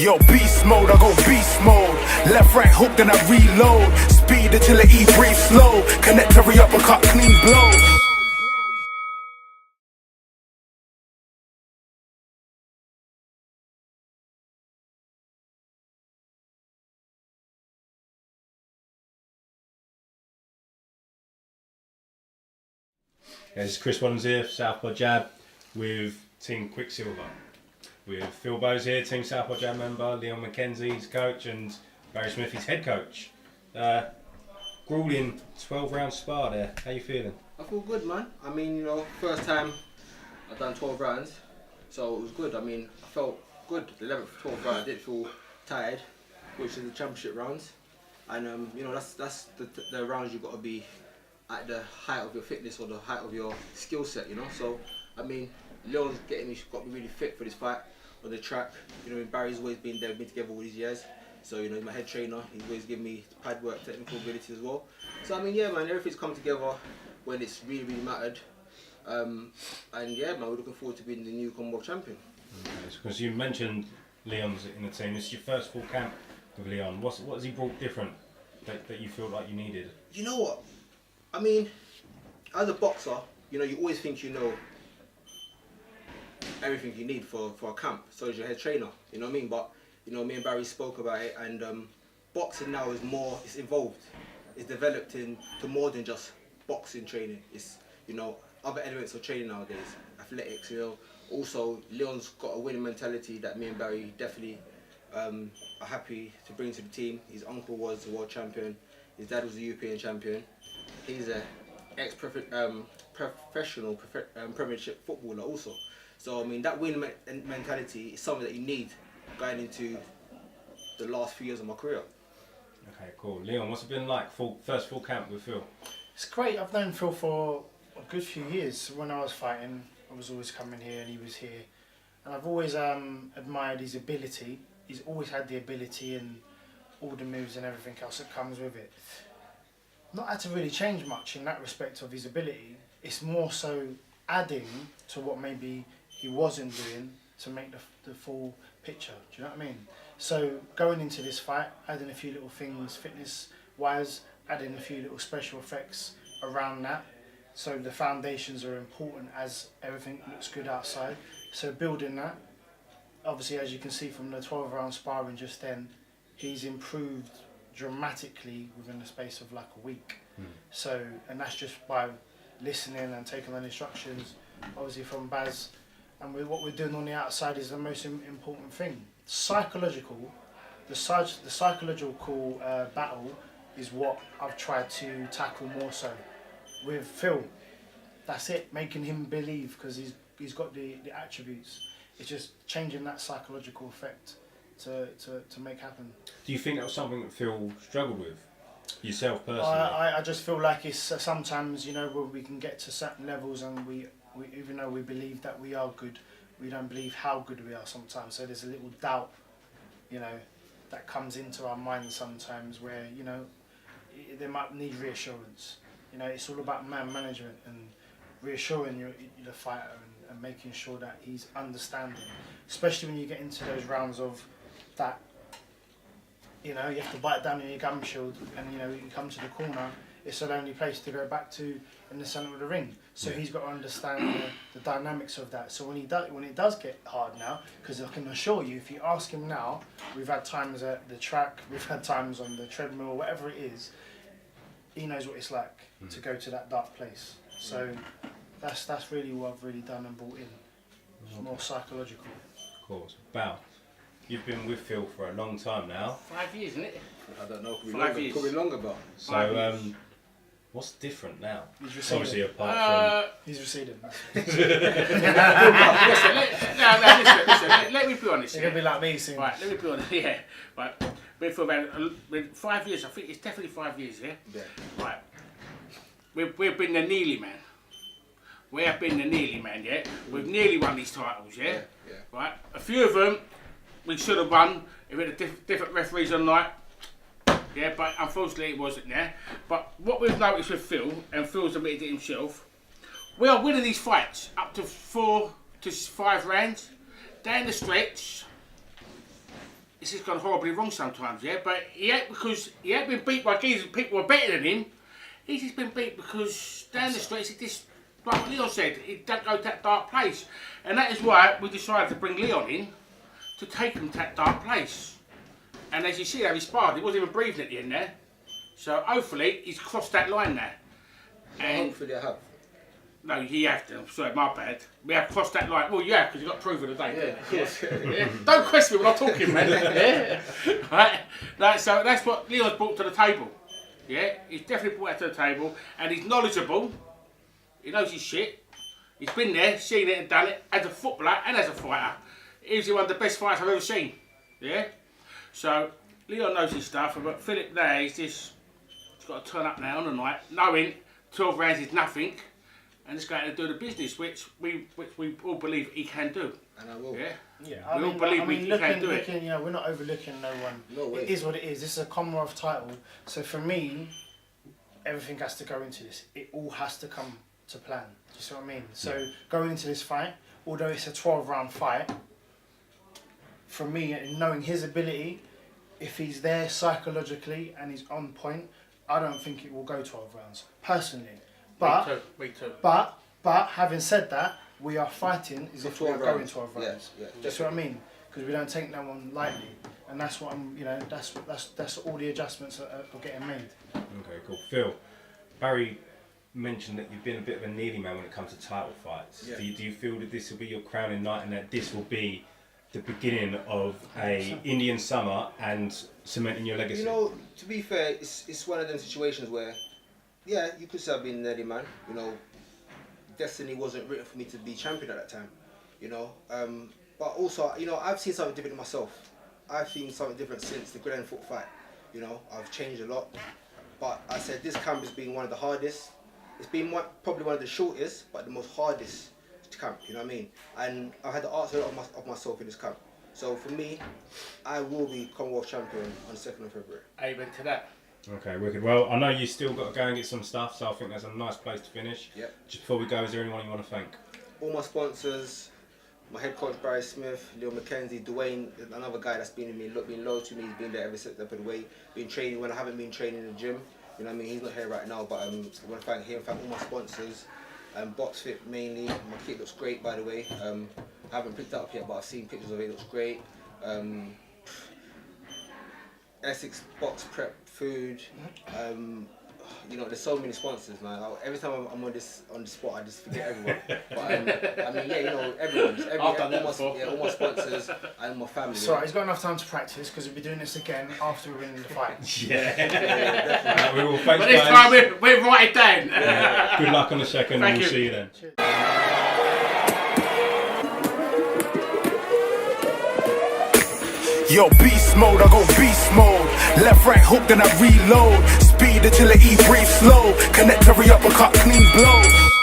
Yo, beast mode, I go beast mode. Left, right hook, then I reload. Speed until it breathe slow. Connect every uppercut, clean blows. Yeah, this is Chris Waddams here, Southpaw Jab, with Team Quicksilver. With Phil Bowes here, Team Southpaw Jab member, Leon McKenzie, his coach, and Barry Smith, his head coach. Grueling 12-round spar there. How you feeling? I feel good, man. I mean, you know, first time I've done 12 rounds, so it was good. I mean, I felt good. The 11th, 12th round, I did feel tired, which is the championship rounds. And, you know, that's the rounds you've got to be at the height of your fitness or the height of your skill set, you know. So, I mean, Leon's got me really fit for this fight on the track. You know, Barry's always been there with me together all these years. So, you know, he's my head trainer. He's always given me pad work, technical ability as well. So, I mean, yeah, man, everything's come together when it's really, really mattered. And yeah, man, we're looking forward to being the new Commonwealth Champion. Because you mentioned Leon's in the team. This is your first full camp with Leon. What has he brought different that you feel like you needed? You know what? I mean, as a boxer, you know, you always think you know everything you need for a camp. So is your head trainer, you know what I mean? But, you know, me and Barry spoke about it, and boxing now is more, it's evolved. It's developed into more than just boxing training. It's, you know, other elements of training nowadays. Athletics, you know. Also, Leon's got a winning mentality that me and Barry definitely are happy to bring to the team. His uncle was the world champion. His dad was the European champion. He's an ex-professional Premiership footballer also. So, I mean, that winning mentality is something that you need going into the last few years of my career. Okay, cool. Leon, what's it been like, first full camp with Phil? It's great. I've known Phil for a good few years. When I was fighting, I was always coming here and he was here. And I've always admired his ability. He's always had the ability and all the moves and everything else that comes with it. Not had to really change much in that respect of his ability. It's more so adding to what maybe he wasn't doing to make the full picture. Do you know what I mean? So going into this fight, adding a few little things fitness-wise, adding a few little special effects around that. So the foundations are important as everything looks good outside. So building that, obviously as you can see from the 12-round sparring just then, he's improved dramatically within the space of like a week. So, and that's just by listening and taking on instructions, obviously from Baz. And what we're doing on the outside is the most important thing. The psychological battle is what I've tried to tackle more so with Phil. That's it, making him believe, because he's got the attributes. It's just changing that psychological effect to make happen. Do you think that was something that Phil struggled with, yourself personally? I just feel like it's sometimes, you know, where we can get to certain levels and we even though we believe that we are good, we don't believe how good we are sometimes. So there's a little doubt, you know, that comes into our minds sometimes where, you know, they might need reassurance. You know, it's all about man management and reassuring the fighter and making sure that he's understanding, especially when you get into those rounds of that, you know, you have to bite down on your gum shield and, you know, you come to the corner, it's the only place to go back to in the centre of the ring. So he's got to understand the dynamics of that. So when it does get hard now, because I can assure you, if you ask him now, we've had times at the track, we've had times on the treadmill, whatever it is, he knows what it's like to go to that dark place. So that's really what I've really done and brought in. It's more psychological. Of course. Bow, you've been with Phil for a long time now. 5 years, isn't it? I don't know, Could be longer, but. So, what's different now? He's receding. Obviously, apart He's receding. Listen, let me be honest. You're going to be like me soon. Right, let me be honest, yeah. Right, been for about 5 years, I think it's definitely 5 years, yeah? Yeah. Right. We've been the nearly man. We have been the nearly man, yeah? We've nearly won these titles, yeah? Yeah. Right? A few of them we should have won if we had different referees on night. Yeah, but unfortunately it wasn't there. But what we've noticed with Phil, and Phil's admitted it himself, we are winning these fights up to 4 to 5 rounds. Down the stretch, it's just gone horribly wrong sometimes, yeah. But he ain't because he ain't been beat by geezers people were better than him. He's just been beat because down the streets, it just, like what Leon said, it don't go to that dark place. And that is why we decided to bring Leon in to take him to that dark place. And as you see how he sparred, he wasn't even breathing at the end there. So hopefully he's crossed that line now. And hopefully I have. no, he have to. I'm sorry, my bad. We have crossed that line. Well, yeah, because you got proof of the day. Yeah, of course. Yeah. Don't question me when I'm talking, man. Yeah. Right? So that's what Leon's brought to the table. Yeah, he's definitely brought that to the table, and he's knowledgeable. He knows his shit. He's been there, seen it and done it as a footballer and as a fighter. He's one of the best fighters I've ever seen. Yeah? So, Leon knows his stuff, but Philip there, he's got to turn up now on the night, knowing 12 rounds is nothing, and he's going to do the business, which we all believe he can do. And I will. Yeah? Yeah, We all believe he can do it. You know, we're not overlooking no one. No way. It is what it is. This is a Commonwealth title. So for me, everything has to go into this. It all has to come to plan. Do you see what I mean? So going into this fight, although it's a 12-round fight, for me, and knowing his ability, if he's there psychologically and he's on point, I don't think it will go 12 rounds, personally. But, Me too. but having said that, we are fighting as if we are going 12 rounds. Yeah, Do you see what I mean? Because we don't take no one lightly, and that's what I'm. You know, that's all the adjustments that are getting made. Okay, cool. Phil, Barry mentioned that you've been a bit of a nearly man when it comes to title fights. Yeah. Do you feel that this will be your crowning night and that this will be the beginning of a Indian summer and cementing your legacy? You know, to be fair, it's one of them situations where, yeah, you could say I've been a nerdy man. You know, destiny wasn't written for me to be champion at that time. You know, but also, you know, I've seen something different in myself. I've seen something different since the Glen Foot fight. You know, I've changed a lot. But I said this camp has been one of the hardest. It's been probably one of the shortest, but the most hardest camp, you know what I mean? And I had to ask a lot of myself in this camp. So for me, I will be Commonwealth Champion on the 2nd of February. Amen to that. Okay, wicked. Well, I know you still got to go and get some stuff, so I think that's a nice place to finish. Yep. Just before we go, is there anyone you want to thank? All my sponsors, my head coach Barry Smith, McKenzie, Dwayne, another guy that's been loyal to me. He's been there every step of the way. Been training when I haven't been training in the gym. You know what I mean? He's not here right now, but I want to thank him, thank all my sponsors. Box Fit mainly. My kit looks great, by the way. I haven't picked it up yet, but I've seen pictures of it. It looks great. Essex Box Prep Food. You know, there's so many sponsors, man. Every time I'm on the spot, I just forget everyone. But I mean, yeah, you know, everyone. All my sponsors and my family. Sorry, he's got enough time to practice because we'll be doing this again after we win the fight. Yeah. We will thank But this time we're write it down. Yeah. Good luck on the second, and we'll see you then. Cheers. Yo, beast mode, I go beast mode. Left, right hook, then I reload. Speed until it breathe slow. Connect every uppercut, clean blows.